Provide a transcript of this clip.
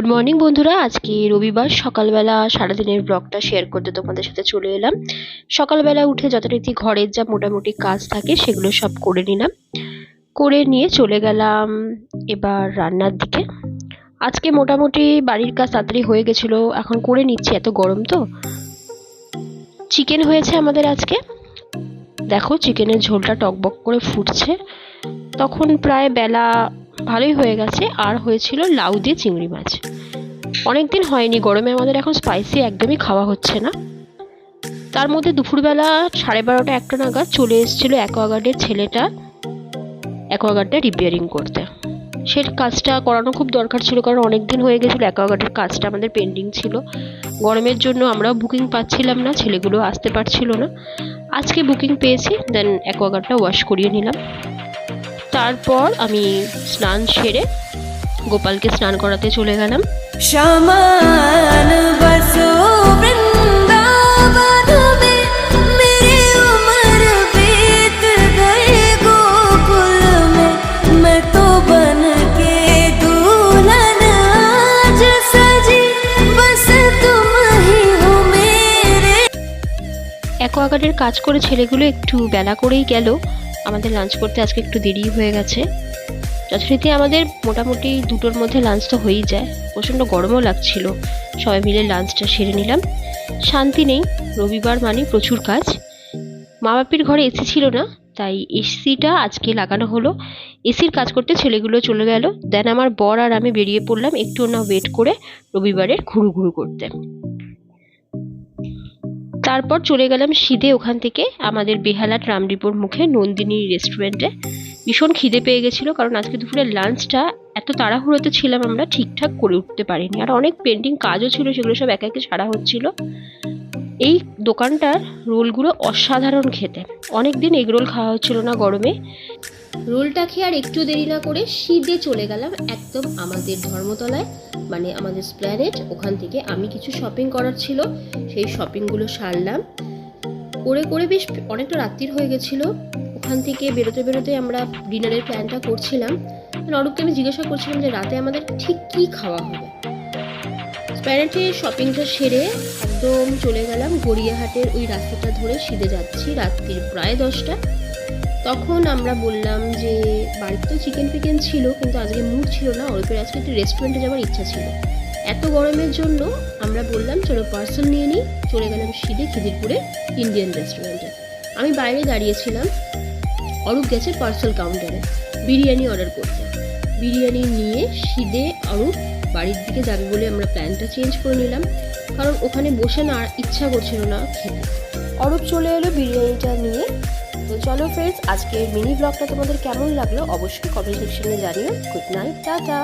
Good morning বন্ধুরা, আজকে রবিবার সকালবেলা সারাদিনের ব্লগটা শেয়ার করতে তোমাদের সাথে চলে এলাম। সকালবেলা উঠে যথারীতি ঘরের যা মোটামুটি কাজ থাকে সেগুলো সব করে নিলাম, করে নিয়ে চলে গেলাম এবার রান্নার দিকে। আজকে মোটামুটি বাড়ির কাজ তাড়াতাড়ি হয়ে গেছিলো, এখন করে নিচ্ছি, এত গরম তো। চিকেন হয়েছে আমাদের আজকে, দেখো চিকেনের ঝোলটা টকবক করে ফুটছে। তখন প্রায় বেলা ভালোই হয়ে গেছে, আর হয়েছিল লাউ দিয়ে চিংড়ি মাছ। অনেকদিন হয়নি, গরমে আমাদের এখন স্পাইসি একদমই খাওয়া হচ্ছে না। তার মধ্যে দুপুরবেলা 12:30 একটা নাগাদ চলে এসেছিল অ্যাকোয়াগার্ডের ছেলেটা অ্যাকোয়াগার্ডটা রিপেয়ারিং করতে। সে কাজটা করানো খুব দরকার ছিল, কারণ অনেক দিন হয়ে গেছিলো অ্যাকোয়াগার্ডের কাজটা আমাদের পেন্ডিং ছিল। গরমের জন্য আমরাও বুকিং পাচ্ছিলাম না, ছেলেগুলো আসতে পারছিল না। আজকে বুকিং পেয়েছি, দেন অ্যাকোয়াগার্ডটা ওয়াশ করিয়ে নিলাম। তারপর আমি স্নান সেরে গোপালকে স্নান করাতে চলে গেলাম। অ্যাকোয়াগার্ডের কাজ করে ছেলেগুলো একটু বেলা করেই গেল, আমাদের লাঞ্চ করতে আজকে একটু দেরি হয়ে গেছে। যথারীতি আমাদের মোটামুটি 2টোর মধ্যে লাঞ্চ তো হয়েই যায়, প্রচণ্ড গরমও লাগছিল। সবাই মিলে লাঞ্চটা সেরে নিলাম। শান্তি নেই, রবিবার মানে প্রচুর কাজ। মা বাপির ঘরে এসি ছিল না, তাই এসিটা আজকে লাগানো হলো। এসির কাজ করতে ছেলেগুলো চলে গেল, দেন আমার বর আর আমি বেরিয়ে পড়লাম একটু না ওয়েট করে রবিবারের ঘুরু করতে। তারপর চলে গেলাম সিধে ওখান থেকে আমাদের বেহালা ট্রাম ডিপোর মুখে নন্দিনী রেস্টুরেন্টে। ভীষণ খিদে পেয়ে গেছিলো, কারণ আজকে দুপুরের লাঞ্চটা এত তাড়াহুড়োতে ছিলাম আমরা, ঠিকঠাক করে উঠতে পারিনি। আর অনেক পেন্ডিং কাজও ছিল, সেগুলো সব একে একে ছাড়া হচ্ছিল। এই দোকানটার রোলগুলো অসাধারণ খেতে, অনেকদিন এগ রোল খাওয়া হচ্ছিল না গরমে। রোলটা খেয়ে আর একটু দেরি না করে সিধে চলে গেলাম একদম আমাদের ধর্মতলায়, মানে আমাদের স্প্ল্যানেট। ওখান থেকে আমি কিছু শপিং করার ছিল, সেই শপিংগুলো সারলাম। করে বেশ অনেকটা রাত্রির হয়ে গেছিলো। ওখান থেকে বেরোতে আমরা ডিনারের প্ল্যানটা করছিলাম। অরূপকে আমি জিজ্ঞাসা করছিলাম যে রাতে আমাদের ঠিক কী খাওয়া হবে। স্প্ল্যানেটে শপিংটা সেরে একদম চলে গেলাম গড়িয়াহাটের ওই রাস্তাটা ধরে সিধে যাচ্ছি। রাত্রির প্রায় 10টা। তখন আমরা বললাম যে বাড়িতে তো চিকেন ফিকেন ছিল, কিন্তু আজকে মুড ছিল না, অরূপের আজকে একটু রেস্টুরেন্টে যাওয়ার ইচ্ছা ছিল। এত গরমের জন্য আমরা বললাম চলো পার্সেল নিয়ে নিই। চলে গেলাম সিধে খিদিরপুরে ইন্ডিয়ান রেস্টুরেন্টে। আমি বাইরে দাঁড়িয়েছিলাম, অরূপ গেছে পার্সেল কাউন্টারে বিরিয়ানি অর্ডার করতে। বিরিয়ানি নিয়ে সিধে অরূপ বাড়ির দিকে যাবে বলে আমরা প্ল্যানটা চেঞ্জ করে নিলাম, কারণ ওখানে বসে না ইচ্ছা করছিল না খেতে। অরূপ চলে এলো বিরিয়ানিটা নিয়ে। তো চলো ফ্রেন্ডস, আজকের মিনি ব্লগটা তোমাদের কেমন লাগলো অবশ্যই কমেন্ট সেকশনে জানিও। Good night, tata.